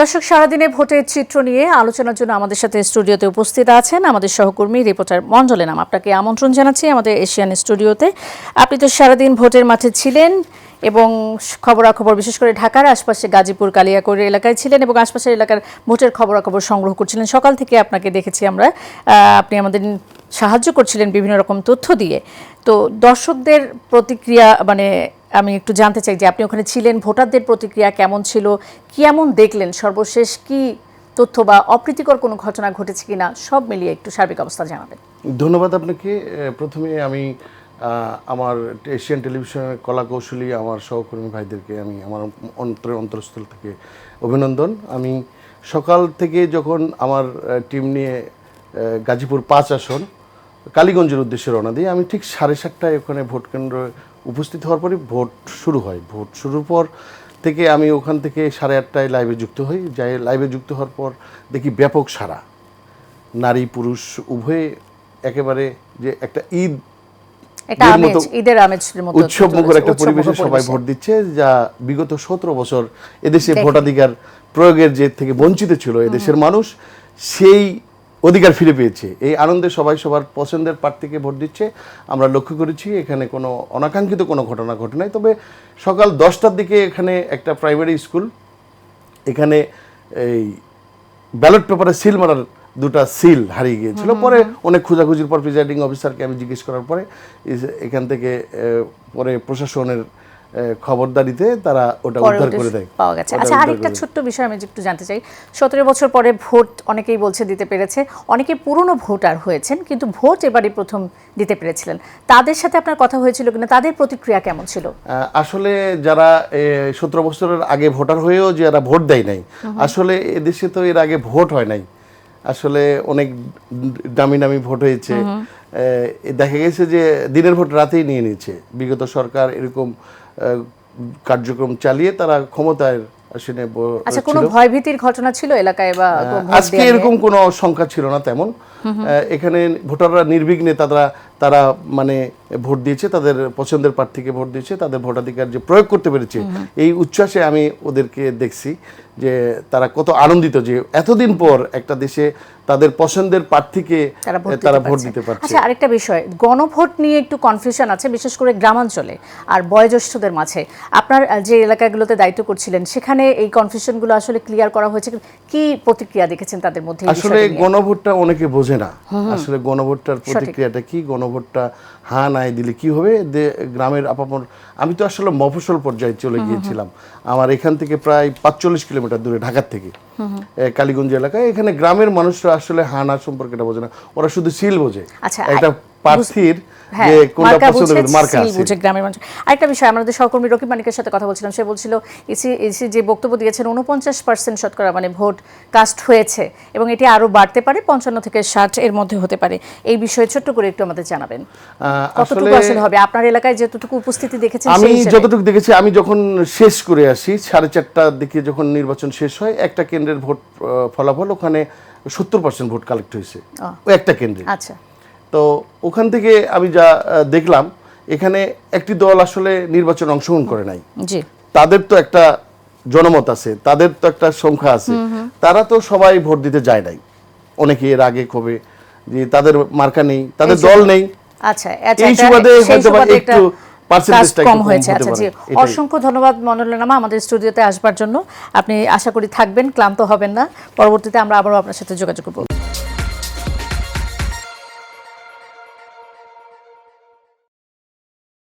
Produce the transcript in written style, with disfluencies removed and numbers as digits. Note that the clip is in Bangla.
দর্শক, সারাদিনে ভোটের চিত্র নিয়ে আলোচনার জন্য আমাদের সাথে স্টুডিওতে উপস্থিত আছেন আমাদের সহকর্মী রিপোর্টার মঞ্জলে নাম। আপনাকে আমন্ত্রণ জানাচ্ছি আমাদের এশিয়ান স্টুডিওতে। আপনি তো সারাদিন ভোটের মাঠে ছিলেন এবং খবরাখবর বিশেষ করে ঢাকার আশপাশে গাজীপুর কালিয়াকৈর এলাকায় ছিলেন এবং আশপাশের এলাকার ভোটের খবরাখবর সংগ্রহ করছিলেন। সকাল থেকে আপনাকে দেখেছি আমরা, আপনি আমাদের সাহায্য করছিলেন বিভিন্ন রকম তথ্য দিয়ে। তো দর্শকদের প্রতিক্রিয়া আমি একটু জানতে চাই যে আপনি ওখানে ছিলেন, ভোটারদের প্রতিক্রিয়া কেমন ছিল, কেমন দেখলেন, সর্বশেষ কি তথ্য বা অপ্রীতিকর কোনো ঘটনা ঘটেছে কিনা, সব মিলিয়ে একটু সার্বিক অবস্থা জানাবেন। ধন্যবাদ আপনাকে। প্রথমে আমি আমার এশিয়ান টেলিভিশনের কলা কৌশলী আমার সহকর্মী ভাইদেরকে আমি আমার অন্তরস্থল থেকে অভিনন্দন। আমি সকাল থেকে যখন আমার টিম নিয়ে গাজীপুর 5 আসন কালীগঞ্জের উদ্দেশ্যে রওনা দিই, আমি ঠিক 7:30টায় ওখানে ভোট কেন্দ্রে উপস্থিত হওয়ার পরই ভোট শুরু হয়। ভোট শুরুর পর থেকে আমি ওখান থেকে 8:30টায় লাইভে যুক্ত হই। যাই লাইভে যুক্ত হওয়ার পর দেখি ব্যাপক সাড়া, নারী পুরুষ উভয়ে একেবারে যে একটা ঈদের আমেজের মতো উৎসব মুখর একটা পরিবেশে সবাই ভোট দিচ্ছে, যা বিগত 17 বছর এদেশে ভোটাধিকার প্রয়োগের যে থেকে বঞ্চিত ছিল এদেশের মানুষ, সেই অধিকার ফিরে পেয়েছে। এই আনন্দে সবাই সবার পছন্দের প্রার্থীকে ভোট দিচ্ছে। আমরা লক্ষ্য করেছি এখানে কোনো অনাকাঙ্ক্ষিত কোনো ঘটনা ঘটে নাই। তবে সকাল 10টার দিকে এখানে একটা প্রাইমারি স্কুল, এখানে এই ব্যালট পেপারে সিল মারার 2টা সিল হারিয়ে গিয়েছিল। পরে অনেক খোঁজাখুঁজির পর প্রিজাইডিং অফিসারকে আমি জিজ্ঞেস করার পরে এখান থেকে পরে প্রশাসনের খবরদারিতে তারা ওটা উদ্ধার করে দেয়, পাওয়া গেছে। আচ্ছা, আরেকটা ছোট্ট বিষয় আমি একটু জানতে চাই। 17 বছর পরে ভোট অনেকেই বলছে দিতে পেরেছে, অনেকে পুরনো ভোটার হয়েছেন কিন্তু ভোট এবারই প্রথম দিতে পেরেছিলেন। তাদের সাথে আপনার কথা হয়েছিল কিনা, তাদের প্রতিক্রিয়া কেমন ছিল? আসলে যারা 17 বছরের আগে ভোটার হয়েও যারা ভোট দেয় নাই, আসলে এদেশে তো এর আগে ভোট হয় নাই। আসলে অনেক দামি দামি ভোট হয়েছে। দেখা গেছে যে দিনের ভোট রাতেই নিয়ে নিয়েছে। বিগত সরকার এরকম কার্যক্রম চালিয়ে তারা ক্ষমতায় আসলে। আচ্ছা, কোনো ভয়ভীতির ঘটনা ছিল এলাকায় বা আজকে এরকম কোনো সংখ্যা ছিল না তেমন। এখানে ভোটাররা নির্বিঘ্নে তারা মানে ভোট দিয়েছে, তাদের পছন্দের প্রার্থীকে ভোট দিয়েছে, তাদের ভোটাধিকার যে প্রয়োগ করতে পেরেছে এই উচ্ছ্বাসে আমি ওদেরকে দেখছি যে তারা কত আনন্দিত যে এতদিন পর একটা দেশে তাদের পছন্দের প্রার্থীকে তারা ভোট দিতে পারছে। আচ্ছা, আরেকটা বিষয়, গণভোট নিয়ে একটু কনফিউশন আছে বিশেষ করে গ্রামাঞ্চলে আর বয়োজ্যেষ্ঠদের মাঝে। আপনার যে এলাকাগুলোতে দায়িত্ব করছিলেন সেখানে এই কনফিউশনগুলো আসলে ক্লিয়ার করা হয়েছে? কি প্রতিক্রিয়া দেখেছেন তাদের মধ্যে? আসলে গণভোটটা অনেকে বোঝে না, আসলে গণভোটটার প্রতিক্রিয়াটা কি, গণভোটটা হ্যাঁ নাই দিলে কি হবে। গ্রামের আপামর আমি তো আসলে মফস্বল পর্যায়ে চলে গিয়েছিলাম। আমার এখান থেকে প্রায় 45 কিলোমিটার দূরে, ঢাকার থেকে কালীগঞ্জ এলাকায়। এখানে গ্রামের মানুষরা আসলে হ্যাঁ না সম্পর্কে এটা বোঝে না, ওরা শুধু সিল বোঝে। এটা প্রার্থীর যে কোনটা পছন্দ করে মার্কা আছে গ্রামের মানুষ। আরেকটা বিষয়, আমাদের সহকর্মী রকিব মানিকের সাথে কথা বলছিলাম, সে বলছিল ইসি যে বক্তব্য দিয়েছেন 49% শতকরা ভোট কাস্ট হয়েছে এবং এটি আরো বাড়তে পারে, 55 থেকে 60 এর মধ্যে হতে পারে। এই বিষয়ে ছোট্ট করে একটু আমাদের জানাবেন, কতটুকু আসলে হবে আপনার এলাকায় যতটুকু উপস্থিতি দেখেছেন? আমি যতটুকু দেখেছি, আমি যখন শেষ করে আসি 4:30টার দিকে যখন নির্বাচন শেষ হয়, একটা কেন্দ্রের ভোট ফলাফল ওখানে 70% ভোট কালেক্ট হয়েছে ওই একটা কেন্দ্রে। আচ্ছা, তো ওখান থেকে আমি যা দেখলাম, এখানে একটি দল আসলে নির্বাচনে অংশগ্রহণ করে নাই। তাদের তো একটা জনমত আছে, তাদের তো একটা সংখ্যা আছে, তারা তো সবাই ভোট দিতে যায় নাই। অনেকে এর আগে ক্ষোভে যে তাদের মার্কা নেই, তাদের দল নেই। আচ্ছা, এই সুবাদে হয়তো একটু পার্সেন্টেজটা কম হয়েছে। আচ্ছা জি, অসংখ্য ধন্যবাদ মনোরঞ্জন নামা আমাদের স্টুডিওতে আসবার জন্য। আপনি আশা করি থাকবেন, ক্লান্ত হবেন না। পরবর্তীতে আমরা আবারও আপনার সাথে যোগাযোগ করব।